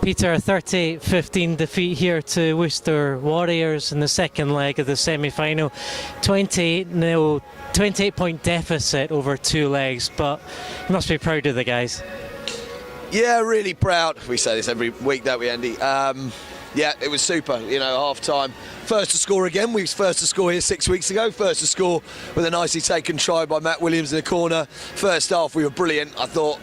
Peter, a 38-15 defeat here to Worcester Warriors in the second leg of the semi-final. 28-point deficit over 2 legs, but you must be proud of the guys. Yeah, really proud. We say this every week, don't we, Andy? Yeah, it was super, half-time. First to score again. We was first to score here 6 weeks ago. First to score with a nicely taken try by Matt Williams in the corner. First half, we were brilliant. I thought,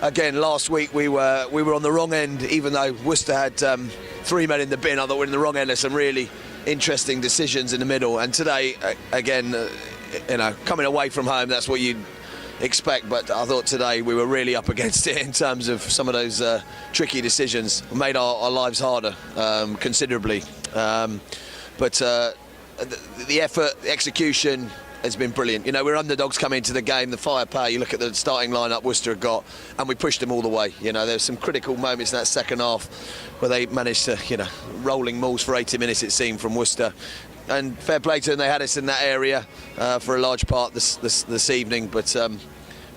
again, last week we were on the wrong end, even though Worcester had 3 men in the bin. I thought we were in the wrong end. There's some really interesting decisions in the middle. And today, again, coming away from home, that's what you'd expect, but I thought today we were really up against it in terms of some of those tricky decisions. Made our lives harder considerably, but the effort, the execution has been brilliant. We're underdogs coming into the game. The firepower, you look at the starting lineup Worcester have got, and we pushed them all the way. There's some critical moments in that second half where they managed to, rolling mauls for 80 minutes it seemed from Worcester. And fair play to them, they had us in that area for a large part this evening. But in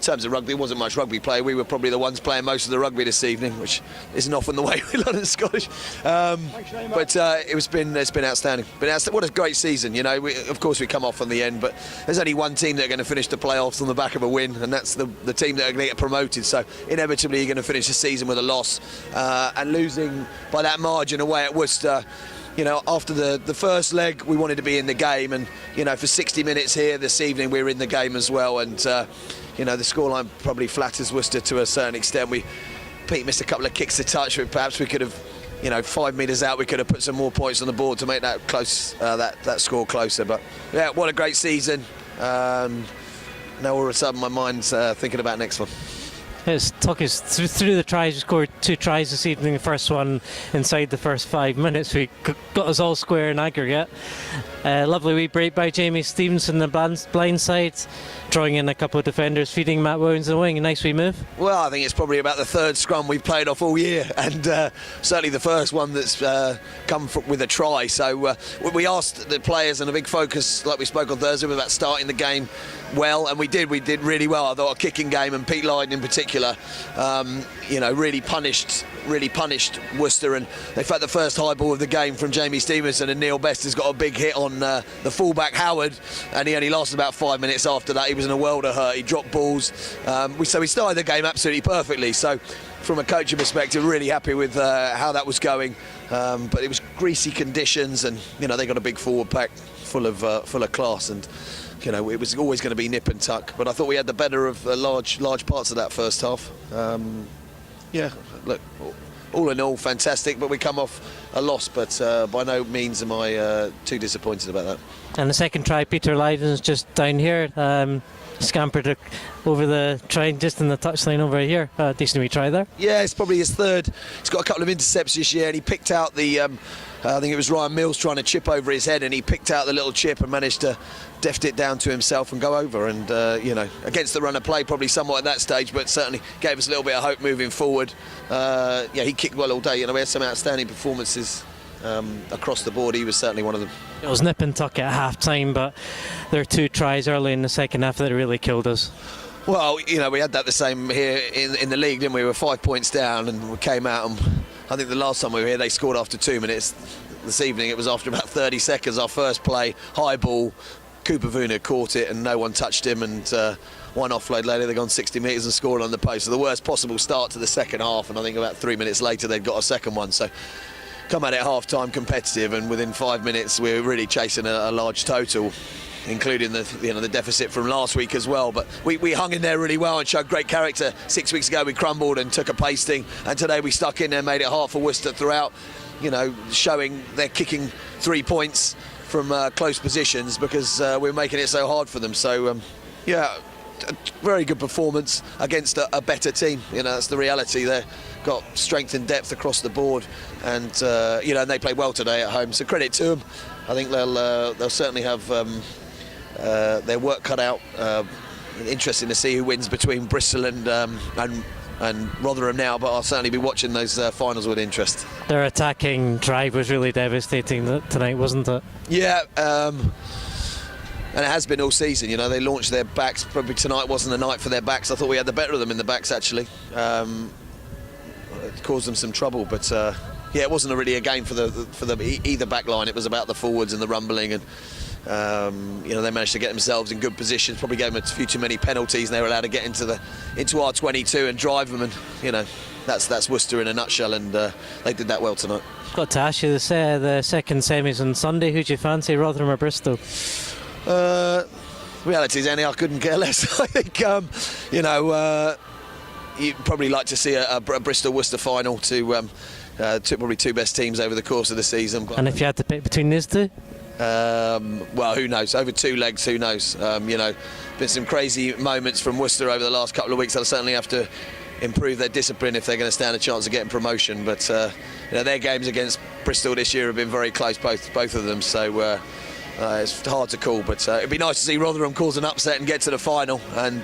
terms of rugby, there wasn't much rugby play. We were probably the ones playing most of the rugby this evening, which isn't often the way with London Scottish. But it's been outstanding. What a great season. Of course we come off on the end, but there's only one team that are going to finish the playoffs on the back of a win, and that's the team that are going to get promoted. So inevitably you're going to finish the season with a loss, and losing by that margin away at Worcester. After the first leg, we wanted to be in the game, and for 60 minutes here this evening, we were in the game as well. And the scoreline probably flatters Worcester to a certain extent. Pete missed a couple of kicks to touch, but perhaps we could have, 5 metres out, we could have put some more points on the board to make that close, that score closer. But yeah, what a great season. Now all of a sudden, my mind's thinking about next one. Let's talk us through the tries. We scored 2 tries this evening. The first one inside the first 5 minutes. We got us all square in aggregate. Lovely wee break by Jamie Stevenson, the blind side, drawing in a couple of defenders, feeding Matt Williams in the wing. A nice wee move. Well, I think it's probably about the 3rd scrum we've played off all year, and certainly the first one that's come with a try. So we asked the players, and a big focus, like we spoke on Thursday, about starting the game well, and we did really well. I thought our kicking game, and Pete Lydon in particular, really punished Worcester. And in fact, the first high ball of the game from Jamie Stevenson, and Neil Best has got a big hit on the fullback Howard, and he only lasted about 5 minutes after that. He was in a world of hurt. He dropped balls. So we started the game absolutely perfectly. So from a coaching perspective, really happy with how that was going. But it was greasy conditions, and they got a big forward pack full of class, and it was always going to be nip and tuck. But I thought we had the better of large parts of that first half. Look, all in all, fantastic. But we come off a loss. But by no means am I too disappointed about that. And the second try, Peter Lydon's just down here. Scampered over the try, just in the touchline over here. Decent wee try there. Yeah, it's probably his 3rd. He's got a couple of intercepts this year, and he picked out the I think it was Ryan Mills trying to chip over his head, and he picked out the little chip and managed to deft it down to himself and go over. And against the run of play, probably somewhat at that stage, but certainly gave us a little bit of hope moving forward. He kicked well all day. We had some outstanding performances across the board. He was certainly one of them. It was nip and tuck at half time, but there were 2 tries early in the second half that really killed us. Well, we had that the same here in the league, didn't we? We were 5 points down, and we came out, and I think the last time we were here they scored after 2 minutes. This evening it was after about 30 seconds. Our first play, high ball, Cooper Vuna caught it and no one touched him, and one offload later they'd gone 60 metres and scored on the post. So the worst possible start to the second half, and I think about 3 minutes later they'd got a second one. So come at it half-time competitive, and within 5 minutes we were really chasing a large total, including the deficit from last week as well. But we hung in there really well and showed great character. 6 weeks ago we crumbled and took a pasting, and today we stuck in there, made it hard for Worcester throughout, showing they're kicking 3 points from close positions because we're making it so hard for them. So a very good performance against a better team. That's the reality. They've got strength and depth across the board, and and they played well today at home, so credit to them. I think they'll certainly have their work cut out. Interesting to see who wins between Bristol and Rotherham now, but I'll certainly be watching those finals with interest. Their attacking drive was really devastating tonight, wasn't it? Yeah, and it has been all season. They launched their backs. Probably tonight wasn't the night for their backs. I thought we had the better of them in the backs, actually. caused them some trouble. But yeah, it wasn't really a game for either back line. It was about the forwards and the rumbling, and they managed to get themselves in good positions. Probably gave them a few too many penalties, and they were allowed to get into our 22 and drive them. And that's Worcester in a nutshell, and they did that well tonight. Got to ask you the second semis on Sunday. Who do you fancy, Rotherham or Bristol? Reality is, Annie, I couldn't care less. I think you'd probably like to see a Bristol-Worcester final to probably two best teams over the course of the season. And if you had to pick between these two? Well, who knows? Over 2 legs, who knows? Been some crazy moments from Worcester over the last couple of weeks. They'll certainly have to improve their discipline if they're going to stand a chance of getting promotion. But their games against Bristol this year have been very close, both of them. So it's hard to call. But it'd be nice to see Rotherham cause an upset and get to the final and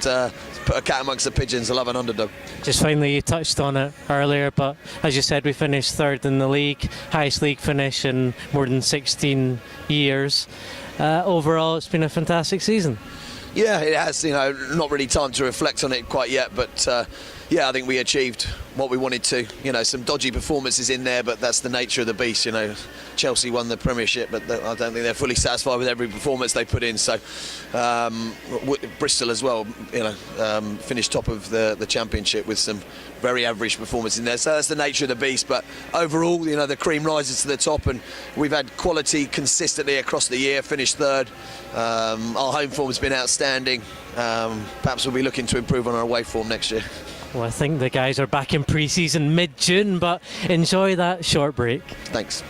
put a cat amongst the pigeons. I love an underdog. Just finally, you touched on it earlier, but as you said, we finished third in the league, highest league finish in more than 16 years. Overall, it's been a fantastic season. Yeah, it has. Not really time to reflect on it quite yet, but I think we achieved what we wanted to. Some dodgy performances in there, but that's the nature of the beast. Chelsea won the Premiership, but I don't think they're fully satisfied with every performance they put in. So Bristol as well, finished top of the Championship with some very average performance in there. So that's the nature of the beast. But overall, the cream rises to the top, and we've had quality consistently across the year. Finished third. Our home form has been outstanding. Perhaps we'll be looking to improve on our away form next year. Well, I think the guys are back in pre-season mid-June, but enjoy that short break. Thanks.